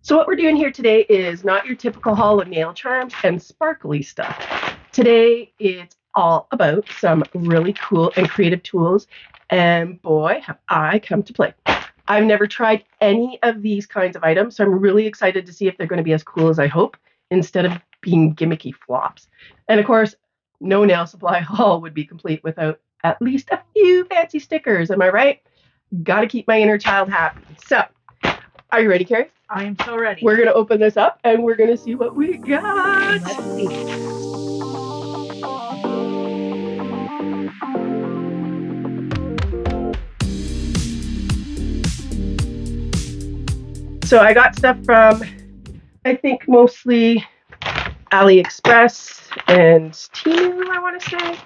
So what we're doing here today is not your typical haul of nail charms and sparkly stuff. Today it's all about some really cool and creative tools, and boy, have I come to play. I've never tried any of these kinds of items, so I'm really excited to see if they're going to be as cool as I hope, instead of being gimmicky flops. And of course, no nail supply haul would be complete without at least a few fancy stickers, am I right? Gotta keep my inner child happy. So, are you ready, Carrie? I am so ready. We're going to open this up and we're going to see what we got. Let's see. So I got stuff from, I think, mostly AliExpress and Temu, I want to say.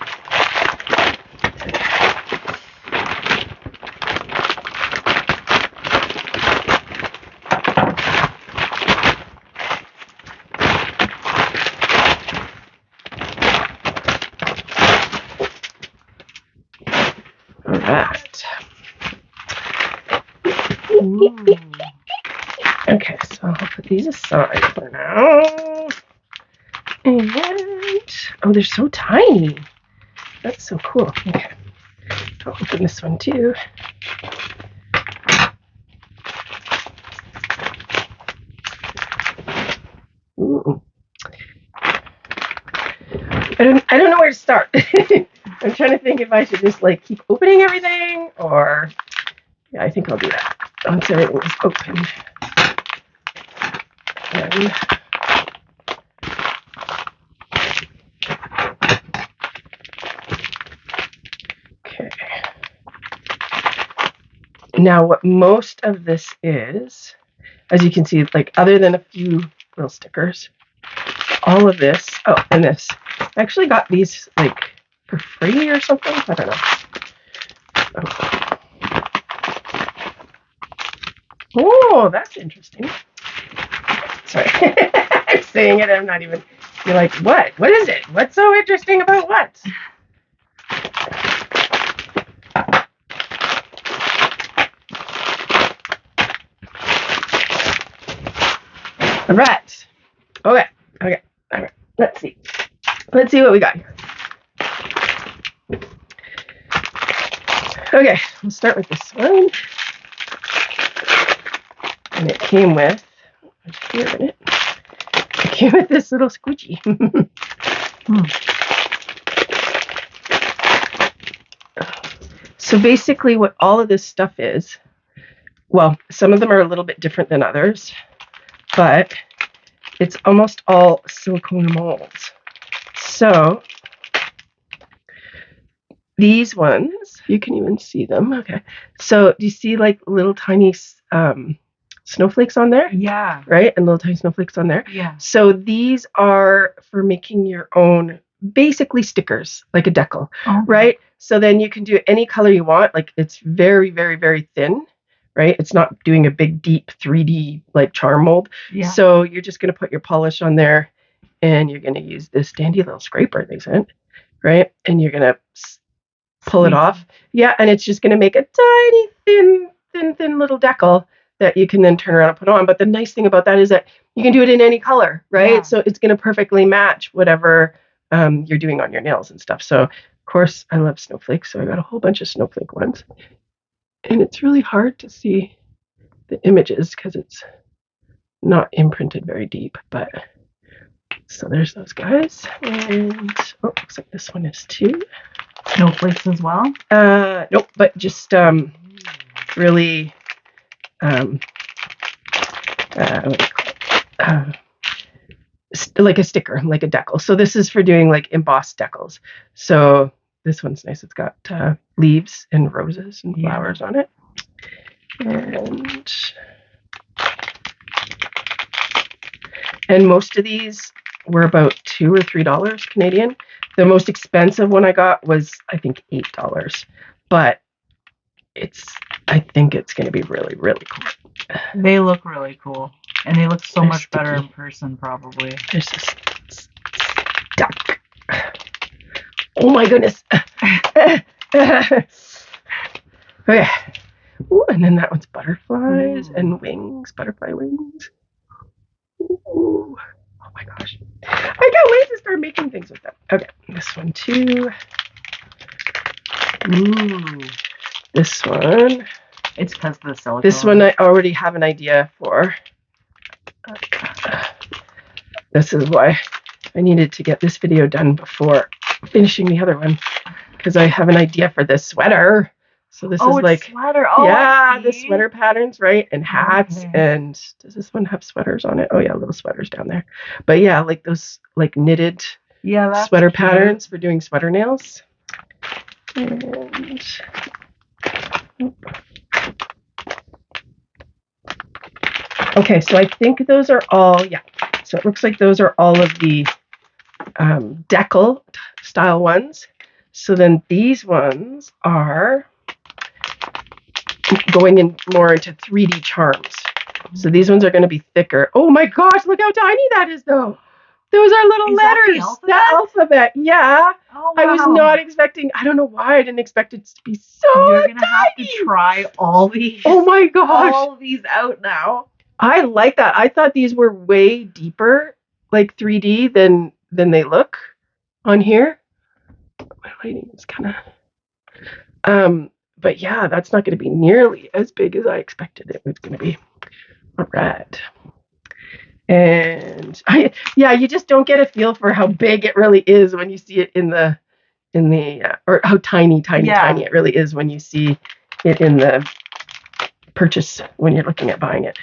All right. Ooh. Okay, so I'll put these aside for now. And, oh, they're so tiny. That's so cool. Okay, I'll open this one too. Ooh. I don't know where to start. I'm trying to think if I should just like keep opening everything, or yeah, I think I'll do that once everything is opened. And okay. Now, what most of this is, as you can see, like other than a few little stickers, all of this. Oh, and this. I actually got these like for free or something. I don't know. Oh, that's interesting. Sorry. I'm saying it. I'm not even. You're like, what? What is it? What's so interesting about what? All right. Okay. Let's see. Let's see what we got here. Okay, we'll start with this one. And it came with, it came with this little squeegee. So basically what all of this stuff is, well, some of them are a little bit different than others, but it's almost all silicone molds. So these ones, you can even see them. Okay. So do you see like little tiny snowflakes on there? Yeah. Right? And little tiny snowflakes on there. Yeah. So these are for making your own, basically stickers, like a decal, right? So then you can do any color you want. Like it's very, very, very thin, right? It's not doing a big, deep 3D like charm mold. Yeah. So you're just going to put your polish on there and you're going to use this dandy little scraper they sent, right? And you're going to pull it off. Yeah, and it's just going to make a tiny, thin little decal that you can then turn around and put on. But the nice thing about that is that you can do it in any color, right? Yeah. So it's going to perfectly match whatever you're doing on your nails and stuff. So, of course, I love snowflakes, so I got a whole bunch of snowflake ones. And it's really hard to see the images because it's not imprinted very deep. But so there's those guys. And oh, looks like this one is too. Snowflakes as well? Nope, but just really like a sticker, like a decal. So this is for doing like embossed decals. So this one's nice. It's got leaves and roses and flowers on it. And most of these were about $2 or $3 Canadian. The most expensive one I got was, I think, $8. But I think it's going to be really, really cool. They look really cool. And they look so much better in person, probably. There's this duck. Oh my goodness. Okay. Ooh, and then that one's butterflies and wings, butterfly wings. doing things with them. Okay, this one too. Ooh, this one. It's because of the silicone. This one I already have an idea for. This is why I needed to get this video done before finishing the other one, because I have an idea for this sweater. So this is like sweater. Oh, yeah, the sweater patterns, right? And hats. Okay. And does this one have sweaters on it? Oh yeah, little sweaters down there. But yeah, like those like knitted sweater patterns for doing sweater nails. And okay, so I think those are all, yeah. So it looks like those are all of the Decal style ones. So then these ones are going in more into 3D charms. So these ones are going to be thicker. Oh my gosh, look how tiny that is though. Those are little letters. The alphabet. Yeah. Oh, wow. I was not expecting, I don't know why I didn't expect it to be so You're going to have to try all these. Oh my gosh. All these out now. I like that. I thought these were way deeper, like 3D than they look on here. My lighting is kind of, but yeah, that's not going to be nearly as big as I expected it was going to be. All right. And yeah, you just don't get a feel for how big it really is when you see it in the or how tiny it really is when you see it in the purchase when you're looking at buying it.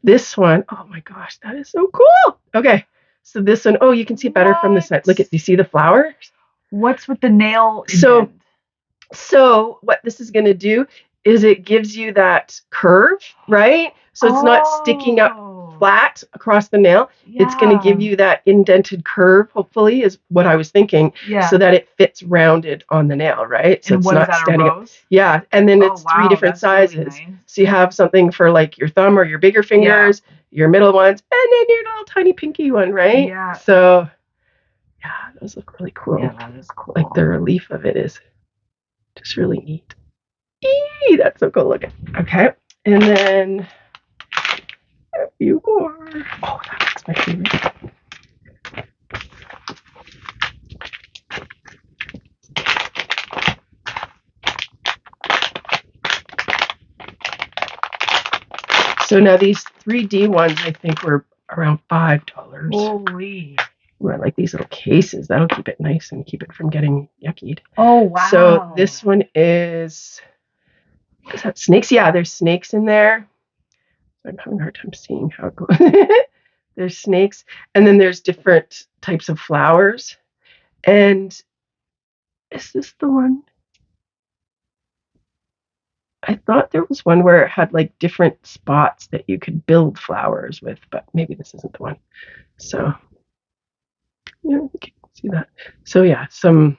This one, oh my gosh, that is so cool. Okay, so this one, oh, you can see it better from the side. Look at, you see the flowers? What's with the nail? So what this is going to do is it gives you that curve, right? So it's not sticking up flat across the nail. Yeah. It's going to give you that indented curve, hopefully, is what I was thinking, so that it fits rounded on the nail, right? So and it's what not is that, standing a rose? up. Yeah, and then it's 3 different sizes. Really nice. So you have something for like your thumb or your bigger fingers, your middle ones, and then your little tiny pinky one, right? Yeah. So yeah, those look really cool. Yeah, that is cool. Like the relief of it is just really neat. Eee, that's so cool looking. Okay, and then a few more. Oh, that's my favorite. So now these 3D ones, I think, were around $5. Holy. Well, like these little cases. That'll keep it nice and keep it from getting yuckied. Oh, wow. So this one is that snakes? Yeah, there's snakes in there. I'm having a hard time seeing how it goes. There's snakes. And then there's different types of flowers. And is this the one? I thought there was one where it had like different spots that you could build flowers with, but maybe this isn't the one. So yeah, you can see that. So yeah, some,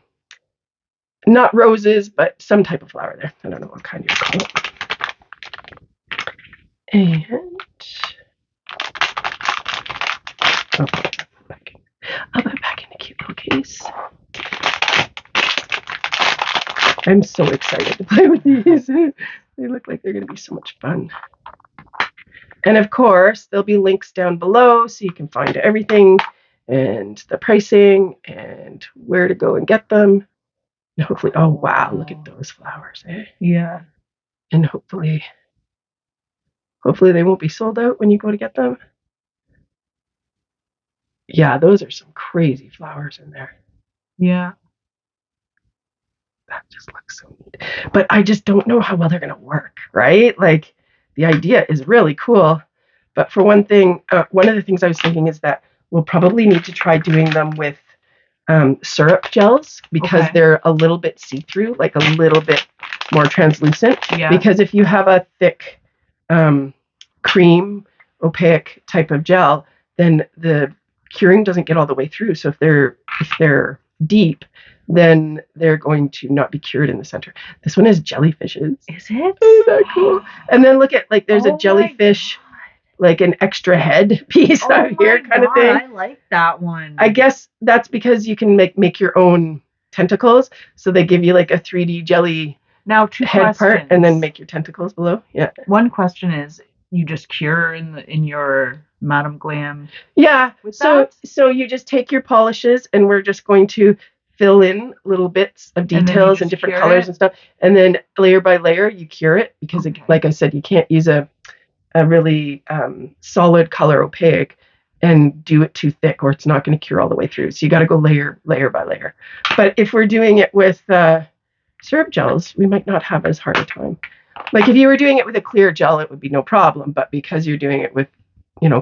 not roses, but some type of flower there. I don't know what kind you call it. And I'll put it back in a cute little case. I'm so excited to play with these. They look like they're going to be so much fun. And of course, there'll be links down below so you can find everything and the pricing and where to go and get them. And hopefully, oh wow, look at those flowers, eh? Yeah. And hopefully they won't be sold out when you go to get them. Yeah, those are some crazy flowers in there. Yeah. That just looks so neat. But I just don't know how well they're going to work, right? Like, the idea is really cool. But for one thing, one of the things I was thinking is that we'll probably need to try doing them with syrup gels because they're a little bit see-through, like a little bit more translucent. Yeah. Because if you have a thick cream, opaque type of gel, then the curing doesn't get all the way through. So if they're deep, then they're going to not be cured in the center. This one has jellyfishes. Is it? Isn't that cool? And then look at, like, there's a jellyfish, like an extra head piece out here kind of thing. I like that one. I guess that's because you can make your own tentacles. So they give you like a 3D jelly now, two head questions. part and then make your tentacles below. Yeah. One question is, you just cure in your Madame Glam. Yeah. With So that? so you just take your polishes, and we're just going to fill in little bits of And then you details and just different cure colors it? and stuff, and then layer by layer you cure it, because Okay. like I said, you can't use a really solid color opaque and do it too thick, or it's not going to cure all the way through. So you got to go layer by layer. But if we're doing it with syrup gels, we might not have as hard a time. Like if you were doing it with a clear gel, it would be no problem. But because you're doing it with,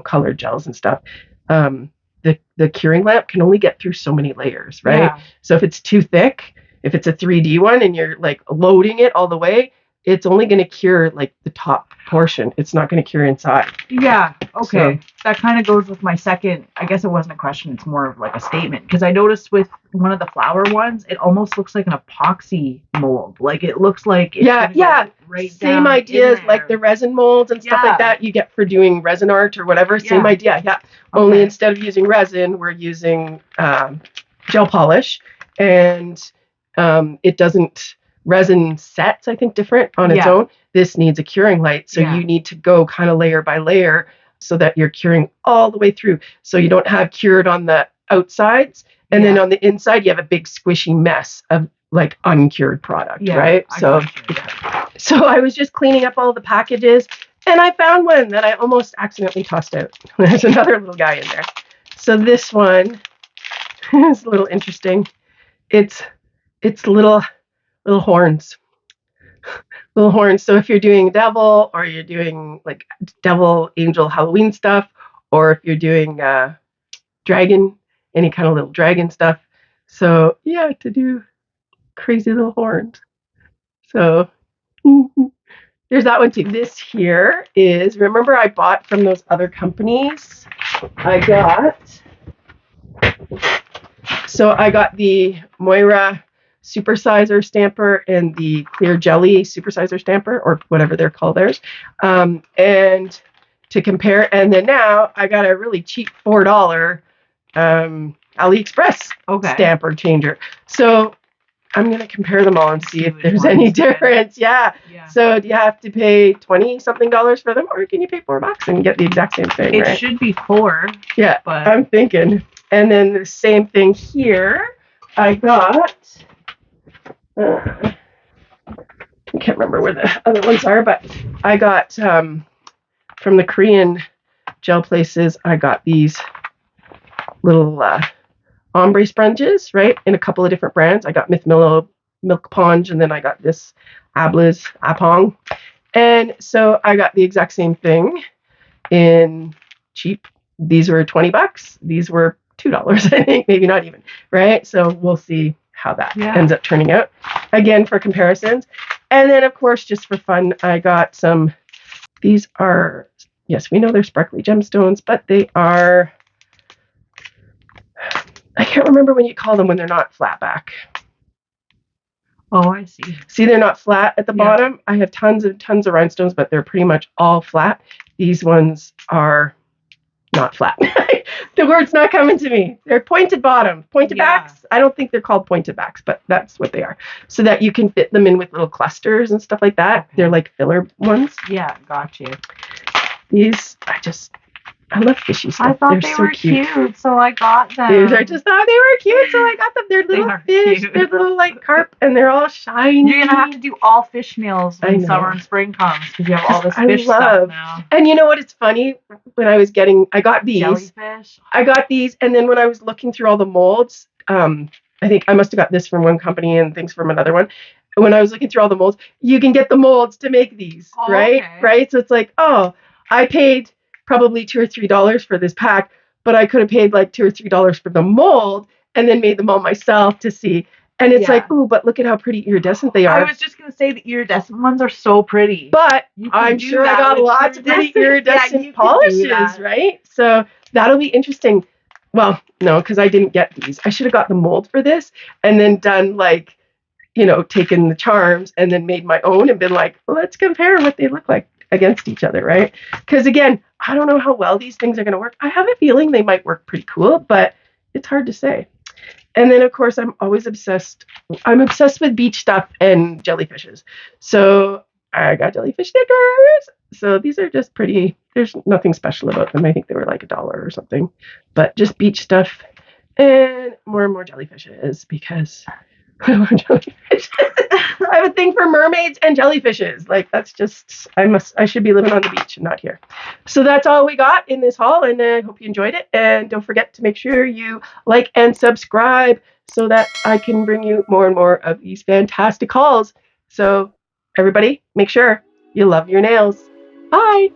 colored gels and stuff, the curing lamp can only get through so many layers, right? Yeah. So if it's too thick, if it's a 3D one and you're like loading it all the way, it's only going to cure like the top portion. It's not going to cure inside. Yeah, okay. That kind of goes with my second, I guess it wasn't a question, it's more of like a statement. Because I noticed with one of the flower ones, it almost looks like an epoxy mold. Like it looks like it's Yeah. right Same down ideas in like the there. resin molds and stuff like that you get for doing resin art or whatever. Same Yeah. idea. Yeah. Only instead of using resin, we're using gel polish, and it doesn't resin sets, I think, different on its own. This needs a curing light, so you need to go kind of layer by layer so that you're curing all the way through. So you don't have cured on the outsides, and then on the inside you have a big squishy mess of like uncured product, right? So I was just cleaning up all the packages, and I found one that I almost accidentally tossed out. There's another little guy in there. So this one is a little interesting. It's little horns. Little horns. So if you're doing devil, or you're doing like devil, angel, Halloween stuff, or if you're doing dragon, any kind of little dragon stuff. So yeah, to do crazy little horns. So there's that one too. This here is, remember I bought from those other companies? I got the Moira supersizer stamper and the clear jelly supersizer stamper, or whatever they're called theirs, and to compare. And then now I got a really cheap $4 AliExpress stamper changer. So I'm going to compare them all and see if there's any difference. Yeah. So do you have to pay $20-something for them, or can you pay $4 and get the exact same thing? It should be $4. Yeah, but I'm thinking. And then the same thing here. I got, I can't remember where the other ones are, but I got from the Korean gel places, I got these little ombre sponges, right? In a couple of different brands. I got Myth Milk Ponge, and then I got this Abla's Apong. And so I got the exact same thing in cheap. These were $20. These were $2, I think, maybe not even, right? So we'll see how that ends up turning out. Again, for comparisons. And then, of course, just for fun, I got some, these are, yes, we know they're sparkly gemstones, but they are, I can't remember when you call them when they're not flat back. Oh, I see. See, they're not flat at the bottom. I have tons of rhinestones, but they're pretty much all flat. These ones are not flat. The word's not coming to me. They're pointed bottom, pointed backs. I don't think they're called pointed backs, but that's what they are. So that you can fit them in with little clusters and stuff like that. Okay. They're like filler ones. Yeah, gotcha. These, I love fishy stuff. I thought they were cute, so I got them. I just thought they were cute, so I got them. They're little fish. Cute. They're little like carp, and they're all shiny. You're gonna have to do all fish meals when summer and spring comes, because you have all this fish stuff now. And you know what? It's funny, when I got these. Jellyfish. I got these, and then when I was looking through all the molds, I think I must have got this from one company and things from another one. When I was looking through all the molds, you can get the molds to make these, right? Okay. Right? So it's like, oh, I paid probably $2 or $3 for this pack, but I could have paid like $2 or $3 for the mold and then made them all myself to see. And it's like, ooh, but look at how pretty iridescent they are. I was just going to say the iridescent ones are so pretty. But I'm sure I got lots of pretty iridescent polishes, right? So that'll be interesting. Well, no, because I didn't get these. I should have got the mold for this and then done like, taken the charms and then made my own and been like, let's compare what they look like against each other, right? Because again, I don't know how well these things are going to work. I have a feeling they might work pretty cool, but it's hard to say. And then, of course, I'm obsessed with beach stuff and jellyfishes. So I got jellyfish stickers. So these are just pretty. There's nothing special about them. I think they were like $1 or something, but just beach stuff and more jellyfishes because I love jellyfish. I have a thing for mermaids and jellyfishes. Like that's just I should be living on the beach and not here. So that's all we got in this haul, and I hope you enjoyed it. And don't forget to make sure you like and subscribe so that I can bring you more and more of these fantastic hauls. So everybody, make sure you love your nails. Bye.